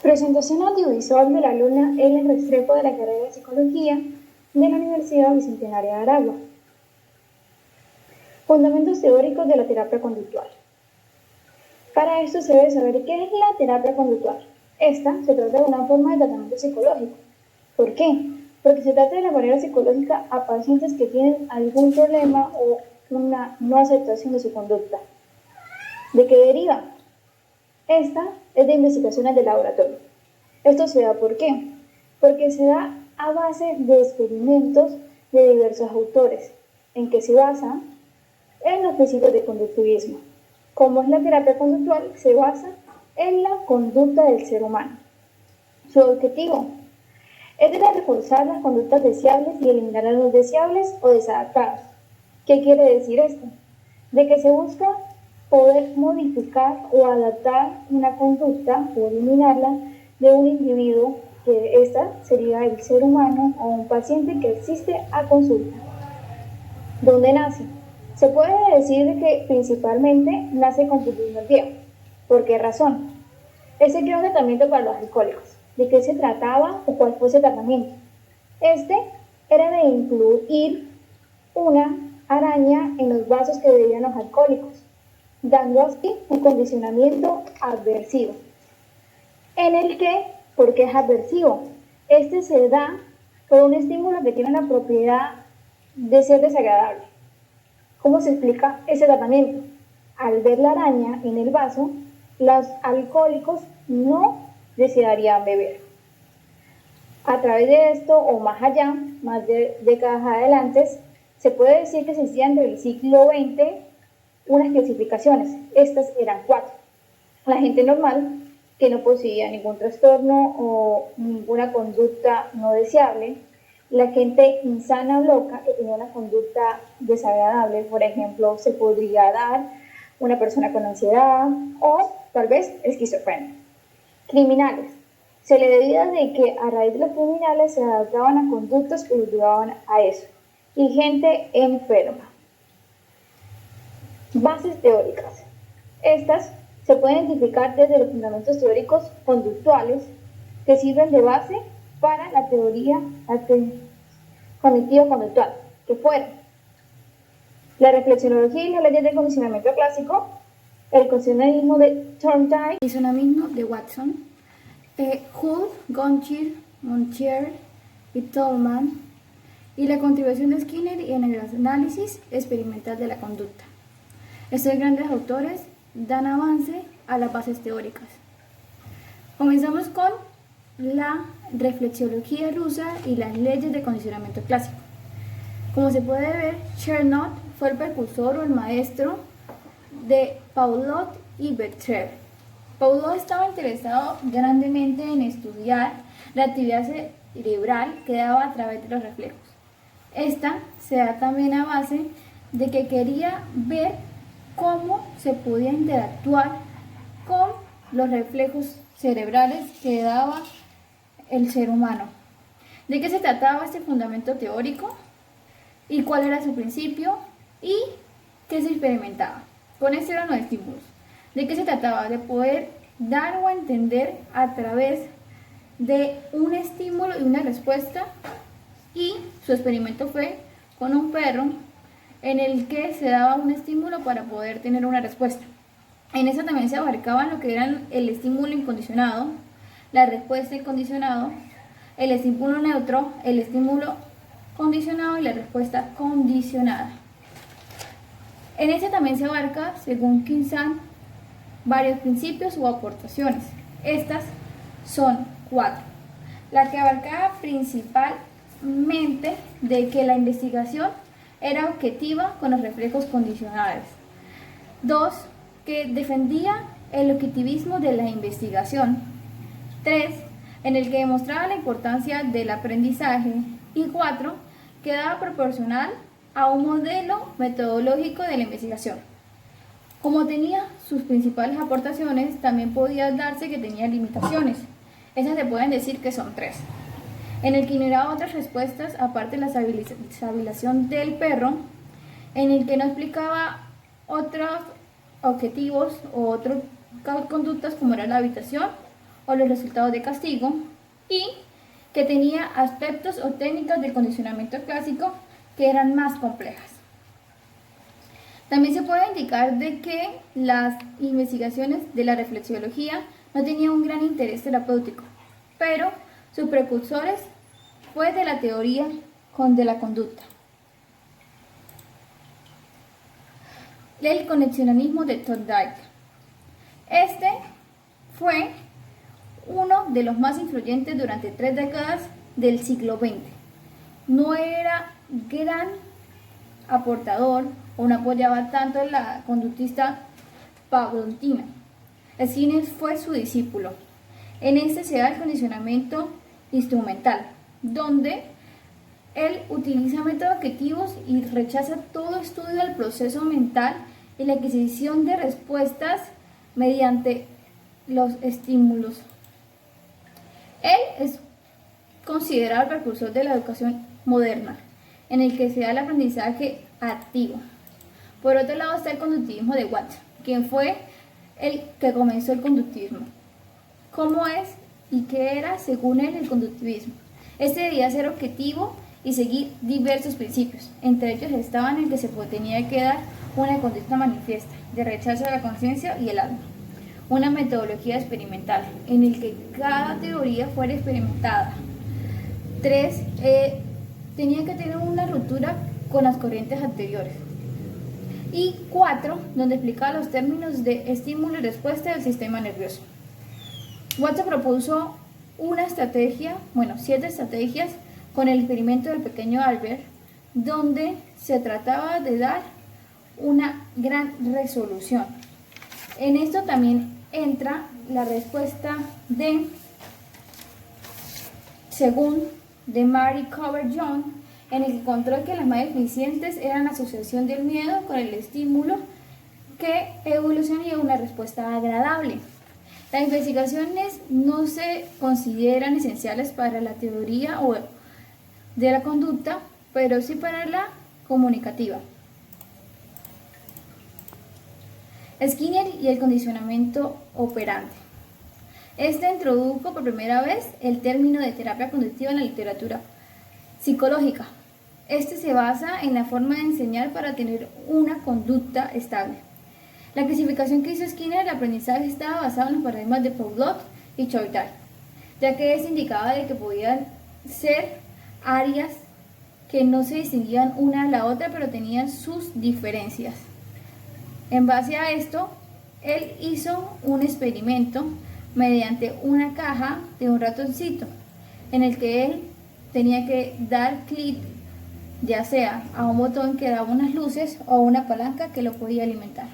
Presentación audiovisual de la alumna Ellen Restrepo de la carrera de Psicología de la Universidad Bicentenaria de Aragua. Fundamentos teóricos de la terapia conductual. Para esto se debe saber qué es la terapia conductual. Esta se trata de una forma de tratamiento psicológico. ¿Por qué? Porque se trata de la manera psicológica a pacientes que tienen algún problema o una no aceptación de su conducta. ¿De qué deriva? Esta es de investigaciones de laboratorio. Esto se da ¿por qué? Porque se da a base de experimentos de diversos autores, en que se basa en los principios de conductivismo. Como es la terapia conductual, se basa en la conducta del ser humano. Su objetivo es de reforzar las conductas deseables y eliminar las no deseables o desadaptadas. ¿Qué quiere decir esto? De que se busca poder modificar o adaptar una conducta o eliminarla de un individuo, que esta sería el ser humano o un paciente que asiste a consulta. ¿Dónde nace? Se puede decir que principalmente nace con disnea. ¿Por qué razón? Ese creó un tratamiento para los alcohólicos. ¿De qué se trataba o cuál fue ese tratamiento? Este era de incluir una araña en los vasos que bebían los alcohólicos, dando así un condicionamiento aversivo. En el que, ¿por qué es aversivo? Este se da por un estímulo que tiene la propiedad de ser desagradable. ¿Cómo se explica ese tratamiento? Al ver la araña en el vaso, los alcohólicos no desearían beber. A través de esto, o más allá, más de décadas adelante, se puede decir que existían desde el siglo XX unas clasificaciones. Estas eran 4. La gente normal, que no poseía ningún trastorno o ninguna conducta no deseable. La gente insana o loca, que tenía una conducta desagradable, por ejemplo, se podría dar una persona con ansiedad o tal vez esquizofrenia. Criminales. Se le debía de que a raíz de los criminales se adaptaban a conductas que los llevaban a eso. Y gente enferma. Bases teóricas. Estas se pueden identificar desde los fundamentos teóricos conductuales que sirven de base para la teoría cognitivo-conductual, que fueron la reflexionología y las leyes de condicionamiento clásico, el condicionamismo de Thorndike, el condicionamismo de Watson, Hull, Gonchir, Montier y Tolman, y la contribución de Skinner en el análisis experimental de la conducta. Estos grandes autores dan avance a las bases teóricas. Comenzamos con la reflexología rusa y las leyes de condicionamiento clásico. Como se puede ver, Chernow fue el precursor o el maestro de Paulot y Bertrand. Paulot estaba interesado grandemente en estudiar la actividad cerebral que daba a través de los reflejos. Esta se da también a base de que quería ver cómo se podía interactuar con los reflejos cerebrales que daba el ser humano. ¿De qué se trataba este fundamento teórico? ¿Y cuál era su principio? ¿Y qué se experimentaba? Con estos eran los estímulos. ¿De qué se trataba? De poder dar o entender a través de un estímulo y una respuesta. Y su experimento fue con un perro en el que se daba un estímulo para poder tener una respuesta. En eso también se abarcaban lo que eran el estímulo incondicionado, la respuesta incondicionada, el estímulo neutro, el estímulo condicionado y la respuesta condicionada. En este también se abarca, según Kinsan, varios principios o aportaciones. Estas son 4. La que abarcaba principalmente de que la investigación era objetiva con los reflejos condicionales. 2. Que defendía el objetivismo de la investigación. 3. En el que demostraba la importancia del aprendizaje. Y 4. Que daba proporcional a un modelo metodológico de la investigación. Como tenía sus principales aportaciones, también podía darse que tenía limitaciones. Esas se pueden decir que son 3. En el que ignoraba otras respuestas, aparte de la estabilización del perro, en el que no explicaba otros objetivos o otras conductas como era la habitación o los resultados de castigo, y que tenía aspectos o técnicas del condicionamiento clásico que eran más complejas. También se puede indicar de que las investigaciones de la reflexiología no tenían un gran interés terapéutico, pero sus precursores fue de la teoría de la conducta. El conexionismo de Thorndike. Este fue uno de los más influyentes durante 3 décadas del siglo XX. No era gran aportador o no apoyaba tanto a la conductista pavloviana. Skinner fue su discípulo. En este se da el condicionamiento instrumental, donde él utiliza métodos objetivos y rechaza todo estudio del proceso mental y la adquisición de respuestas mediante los estímulos. Él es considerado el precursor de la educación moderna, en el que se da el aprendizaje activo. Por otro lado está el conductivismo de Watson, quien fue el que comenzó el conductivismo. ¿Cómo es y qué era, según él, el conductivismo? Este debía ser objetivo y seguir diversos principios. Entre ellos estaban el que se tenía que dar una conducta manifiesta, de rechazo de la conciencia y el alma. Una metodología experimental, en el que cada teoría fuera experimentada. 3. Tenía que tener una ruptura con las corrientes anteriores. Y 4, donde explicaba los términos de estímulo y respuesta del sistema nervioso. Watson propuso una estrategia, 7 estrategias con el experimento del pequeño Albert, donde se trataba de dar una gran resolución. En esto también entra la respuesta de Mary Cover-Jones, en el que encontró que las más eficientes eran la asociación del miedo con el estímulo que evolucionaría una respuesta agradable. Las investigaciones no se consideran esenciales para la teoría de la conducta, pero sí para la comunicativa. Skinner y el condicionamiento operante. Este introdujo por primera vez el término de terapia conductiva en la literatura psicológica. Este se basa en la forma de enseñar para tener una conducta estable. La clasificación que hizo Skinner del aprendizaje estaba basada en los paradigmas de Pavlov y Choitai, ya que este indicaba de que podían ser áreas que no se distinguían una de la otra, pero tenían sus diferencias. En base a esto, él hizo un experimento mediante una caja de un ratoncito, en el que él tenía que dar clic ya sea a un botón que daba unas luces o una palanca que lo podía alimentar.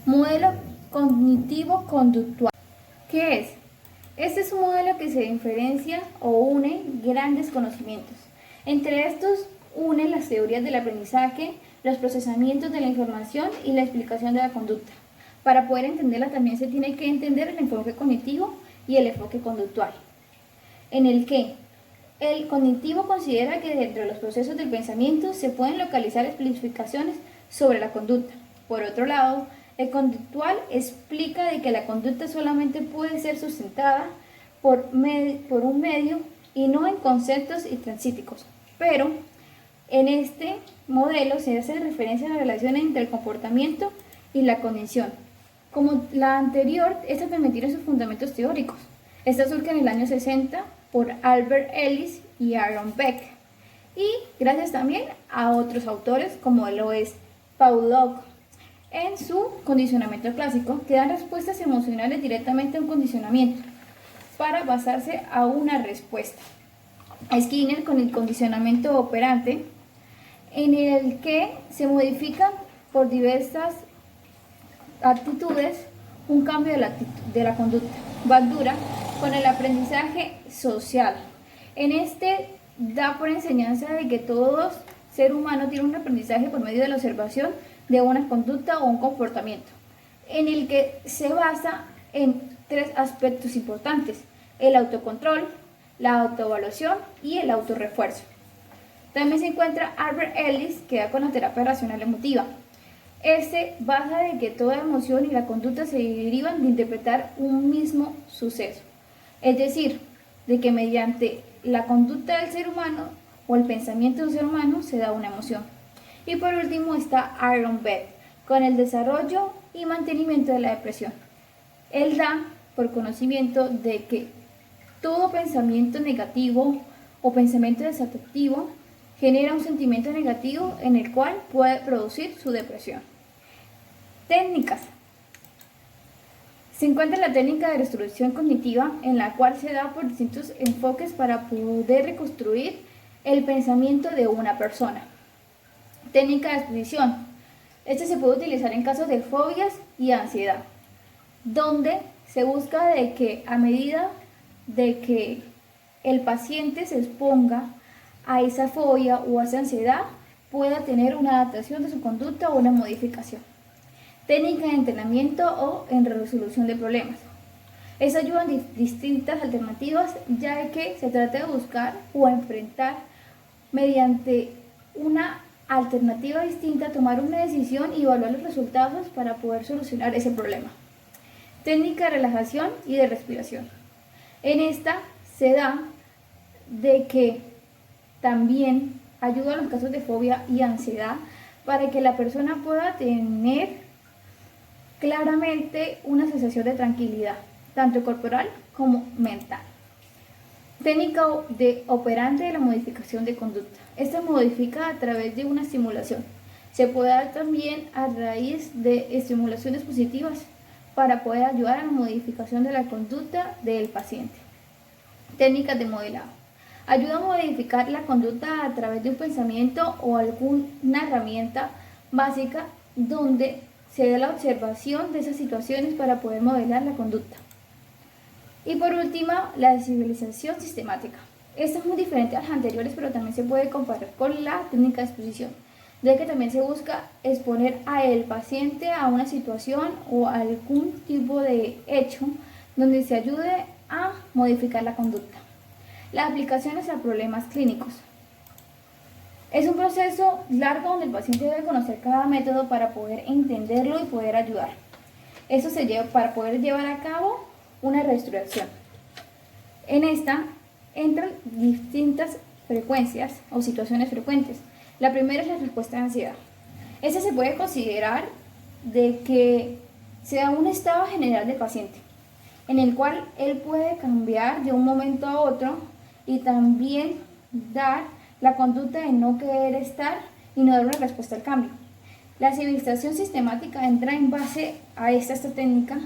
Modelo cognitivo-conductual. ¿Qué es? Este es un modelo que se diferencia o une grandes conocimientos. Entre estos une las teorías del aprendizaje, los procesamientos de la información y la explicación de la conducta. Para poder entenderla también se tiene que entender el enfoque cognitivo y el enfoque conductual, en el que el cognitivo considera que dentro de los procesos del pensamiento se pueden localizar explicaciones sobre la conducta. Por otro lado, el conductual explica de que la conducta solamente puede ser sustentada por un medio y no en conceptos intrínsecs. Pero en este modelo se hace referencia a la relación entre el comportamiento y la cognición. Como la anterior, esta también tiene sus fundamentos teóricos. Esta surge en el año 60 por Albert Ellis y Aaron Beck, y gracias también a otros autores como lo es Pavlov en su condicionamiento clásico, que dan respuestas emocionales directamente a un condicionamiento para basarse a una respuesta. Skinner con el condicionamiento operante, en el que se modifican por diversas actitudes un cambio de la conducta. Bandura con el aprendizaje social. En este da por enseñanza de que todo ser humano tiene un aprendizaje por medio de la observación de una conducta o un comportamiento, en el que se basa en 3 aspectos importantes: el autocontrol, la autoevaluación y el autorrefuerzo. También se encuentra Albert Ellis, que da con la terapia racional emotiva. Este basa de que toda emoción y la conducta se derivan de interpretar un mismo suceso. Es decir, de que mediante la conducta del ser humano o el pensamiento del ser humano se da una emoción. Y por último está Aaron Beck, con el desarrollo y mantenimiento de la depresión. Él da por conocimiento de que todo pensamiento negativo o pensamiento desafectivo genera un sentimiento negativo en el cual puede producir su depresión. Técnicas. Se encuentra la técnica de reestructuración cognitiva, en la cual se da por distintos enfoques para poder reconstruir el pensamiento de una persona. Técnica de exposición. Este se puede utilizar en casos de fobias y ansiedad, donde se busca de que a medida de que el paciente se exponga a esa fobia o a esa ansiedad, pueda tener una adaptación de su conducta o una modificación. Técnica de entrenamiento o en resolución de problemas. Es ayuda en distintas alternativas, ya que se trata de buscar o enfrentar mediante una alternativa distinta, tomar una decisión y evaluar los resultados para poder solucionar ese problema. Técnica de relajación y de respiración. En esta se da de que también ayuda en los casos de fobia y ansiedad para que la persona pueda tener claramente una sensación de tranquilidad, tanto corporal como mental. Técnica de operante de la modificación de conducta. Esta modifica a través de una estimulación. Se puede dar también a raíz de estimulaciones positivas para poder ayudar a la modificación de la conducta del paciente. Técnicas de modelado. Ayuda a modificar la conducta a través de un pensamiento o alguna herramienta básica donde se da la observación de esas situaciones para poder modelar la conducta. Y por último, la sensibilización sistemática. Esta es muy diferente a las anteriores, pero también se puede comparar con la técnica de exposición, ya que también se busca exponer al paciente a una situación o a algún tipo de hecho donde se ayude a modificar la conducta. Las aplicaciones a problemas clínicos. Es un proceso largo donde el paciente debe conocer cada método para poder entenderlo y poder ayudar. Eso se lleva para poder llevar a cabo una reestructuración. En esta entran distintas frecuencias o situaciones frecuentes. La primera es la respuesta de ansiedad. Esta se puede considerar de que sea un estado general del paciente, en el cual él puede cambiar de un momento a otro y también dar la conducta de no querer estar y no dar una respuesta al cambio. La civilización sistemática entra en base a esta técnica,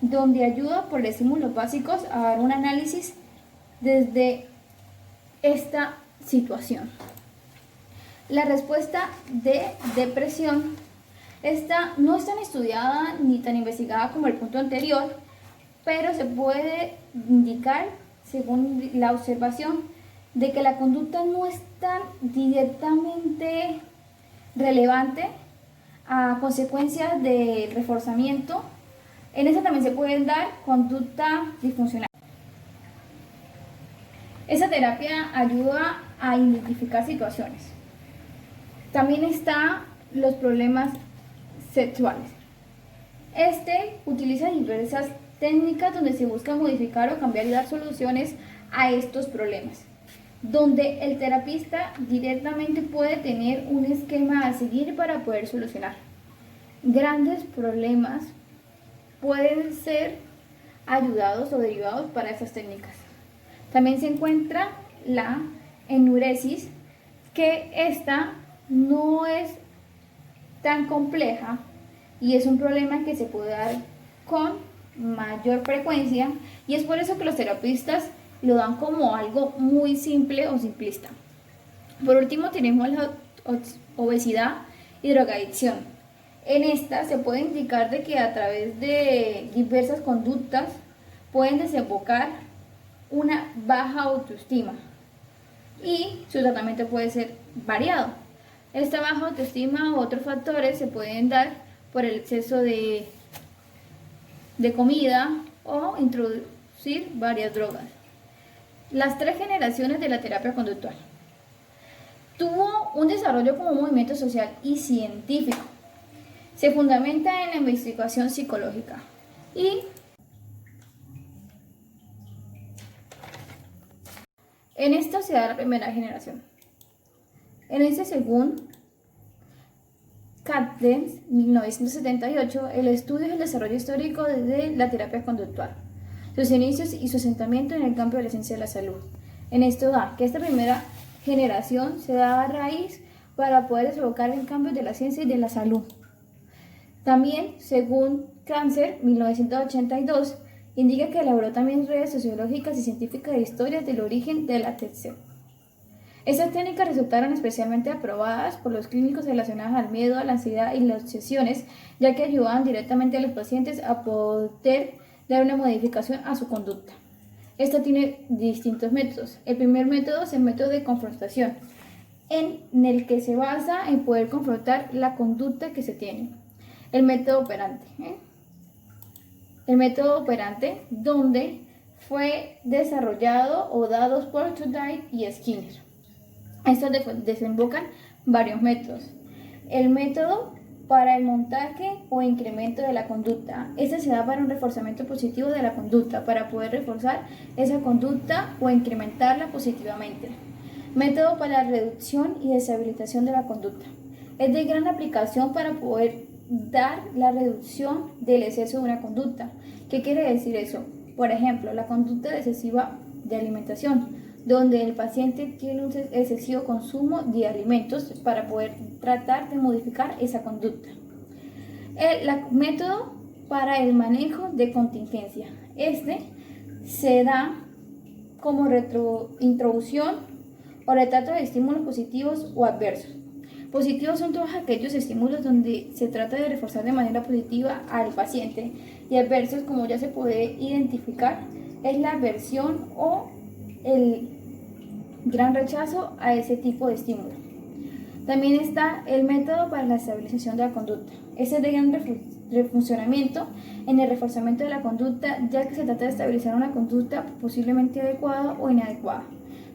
donde ayuda por estímulos básicos a dar un análisis desde esta situación. La respuesta de depresión, esta no es tan estudiada ni tan investigada como el punto anterior, pero se puede indicar, según la observación, de que la conducta no es tan directamente relevante a consecuencias del reforzamiento. En esa también se pueden dar conducta disfuncional. Esa terapia ayuda a identificar situaciones. También están los problemas sexuales. Este utiliza diversas técnicas donde se busca modificar o cambiar y dar soluciones a estos problemas, donde el terapista directamente puede tener un esquema a seguir para poder solucionar. Grandes problemas pueden ser ayudados o derivados para estas técnicas. También se encuentra la enuresis, que esta no es tan compleja y es un problema que se puede dar con mayor frecuencia, y es por eso que los terapistas lo dan como algo muy simple o simplista. Por último tenemos la obesidad y drogadicción. En esta se puede indicar de que a través de diversas conductas pueden desembocar una baja autoestima y su tratamiento puede ser variado. Esta baja autoestima u otros factores se pueden dar por el exceso de comida o introducir varias drogas. Las 3 generaciones de la terapia conductual. Tuvo un desarrollo como movimiento social y científico. Se fundamenta en la investigación psicológica y en esto se da la primera generación. En este, según Cadence, 1978, el estudio es el desarrollo histórico de la terapia conductual, sus inicios y su asentamiento en el campo de la ciencia de la salud. En esto da que esta primera generación se da a raíz para poder desahogar en cambios de la ciencia y de la salud. También, según Cancer, 1982, indica que elaboró también redes sociológicas y científicas de historias del origen de la TEDC. Estas técnicas resultaron especialmente aprobadas por los clínicos relacionados al miedo, a la ansiedad y las obsesiones, ya que ayudaban directamente a los pacientes a poder dar una modificación a su conducta. Esto tiene distintos métodos. El primer método es el método de confrontación, en el que se basa en poder confrontar la conducta que se tiene. El método operante. El método operante, donde fue desarrollado o dado por Tudor y Skinner. Estos desembocan varios métodos. El método para el montaje o incremento de la conducta. Este se da para un reforzamiento positivo de la conducta, para poder reforzar esa conducta o incrementarla positivamente. Método para la reducción y deshabilitación de la conducta. Es de gran aplicación para poder dar la reducción del exceso de una conducta. ¿Qué quiere decir eso? Por ejemplo, la conducta excesiva de alimentación, donde el paciente tiene un excesivo consumo de alimentos para poder tratar de modificar esa conducta. El método para el manejo de contingencia. Este se da como introducción o retrato de estímulos positivos o adversos. Positivos son todos aquellos estímulos donde se trata de reforzar de manera positiva al paciente, y adversos, como ya se puede identificar, es la aversión o el gran rechazo a ese tipo de estímulo. También está el método para la estabilización de la conducta. Ese es de gran funcionamiento en el reforzamiento de la conducta, ya que se trata de estabilizar una conducta posiblemente adecuada o inadecuada.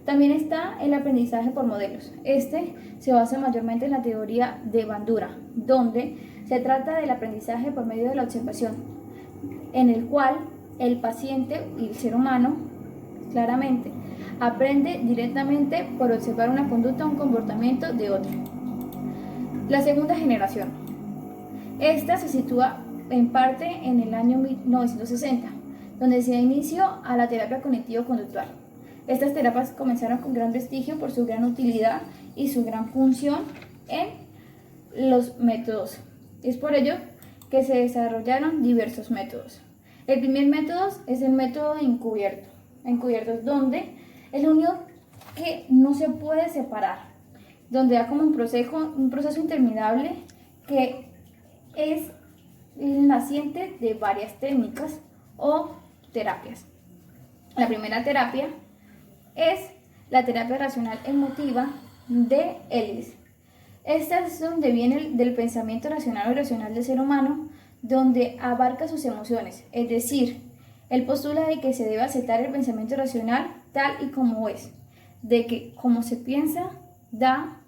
También está el aprendizaje por modelos. Este se basa mayormente en la teoría de Bandura, donde se trata del aprendizaje por medio de la observación, en el cual el paciente y el ser humano, claramente, aprende directamente por observar una conducta o un comportamiento de otro. La segunda generación. Esta se sitúa en parte en el año 1960, donde se da inicio a la terapia cognitivo-conductual. Estas terapias comenzaron con gran prestigio por su gran utilidad y su gran función en los métodos. Es por ello que se desarrollaron diversos métodos. El primer método es el método encubierto. Encubierto es donde es la unión que no se puede separar, donde da como un proceso interminable que es el naciente de varias técnicas o terapias. La primera terapia es la terapia racional emotiva de Ellis. Esta es donde viene del pensamiento racional o irracional del ser humano, donde abarca sus emociones, es decir, él postula de que se debe aceptar el pensamiento racional tal y como es, de que como se piensa, da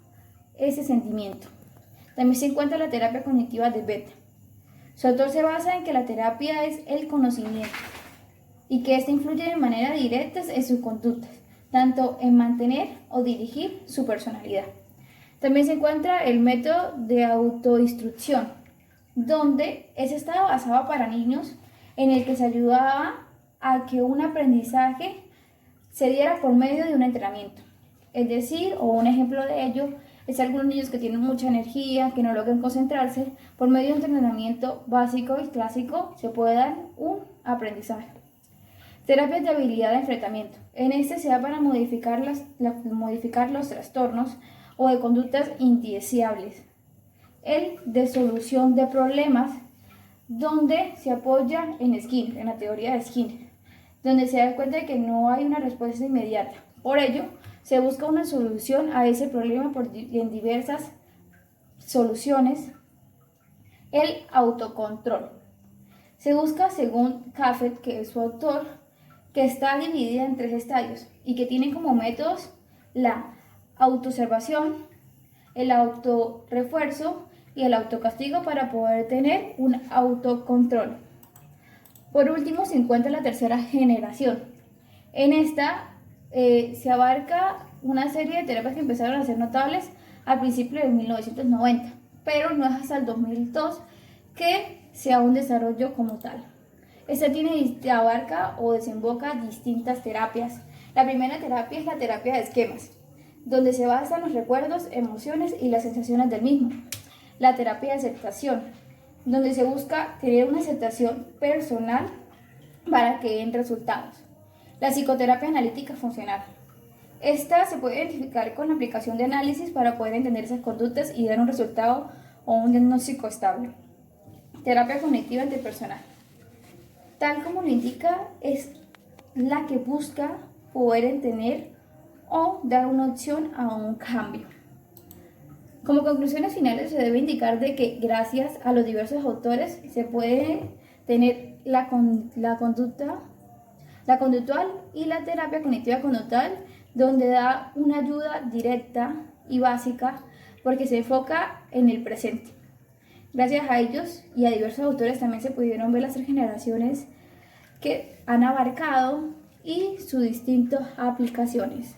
ese sentimiento. También se encuentra la terapia cognitiva de Beta. Su autor se basa en que la terapia es el conocimiento y que ésta influye de manera directa en sus conductas, tanto en mantener o dirigir su personalidad. También se encuentra el método de autoinstrucción, donde ese estaba basado para niños, en el que se ayudaba a que un aprendizaje se diera por medio de un entrenamiento. Es decir, o un ejemplo de ello, es algunos niños que tienen mucha energía, que no logran concentrarse, por medio de un entrenamiento básico y clásico se puede dar un aprendizaje. Terapias de habilidad de enfrentamiento. En este se da para modificar los trastornos o de conductas indeseables. El de solución de problemas, donde se apoya en Skinner, en la teoría de Skinner, donde se da cuenta de que no hay una respuesta inmediata. Por ello, se busca una solución a ese problema en diversas soluciones. El autocontrol. Se busca, según Caffett, que es su autor, que está dividida en 3 estadios y que tiene como métodos la autoobservación, el autorrefuerzo y el autocastigo para poder tener un autocontrol. Por último se encuentra la tercera generación. En esta se abarca una serie de terapias que empezaron a ser notables al principio de 1990, pero no es hasta el 2002 que se da un desarrollo como tal. Esta abarca o desemboca distintas terapias. La primera terapia es la terapia de esquemas, donde se basan los recuerdos, emociones y las sensaciones del mismo. La terapia de aceptación, donde se busca tener una aceptación personal para que den resultados. La psicoterapia analítica funcional. Esta se puede identificar con la aplicación de análisis para poder entender esas conductas y dar un resultado o un diagnóstico estable. Terapia cognitiva interpersonal. Tal como lo indica, es la que busca poder entender o dar una opción a un cambio. Como conclusiones finales se debe indicar de que gracias a los diversos autores se puede tener la conductual y la terapia cognitiva conductual, donde da una ayuda directa y básica porque se enfoca en el presente. Gracias a ellos y a diversos autores también se pudieron ver las tres generaciones que han abarcado y sus distintas aplicaciones.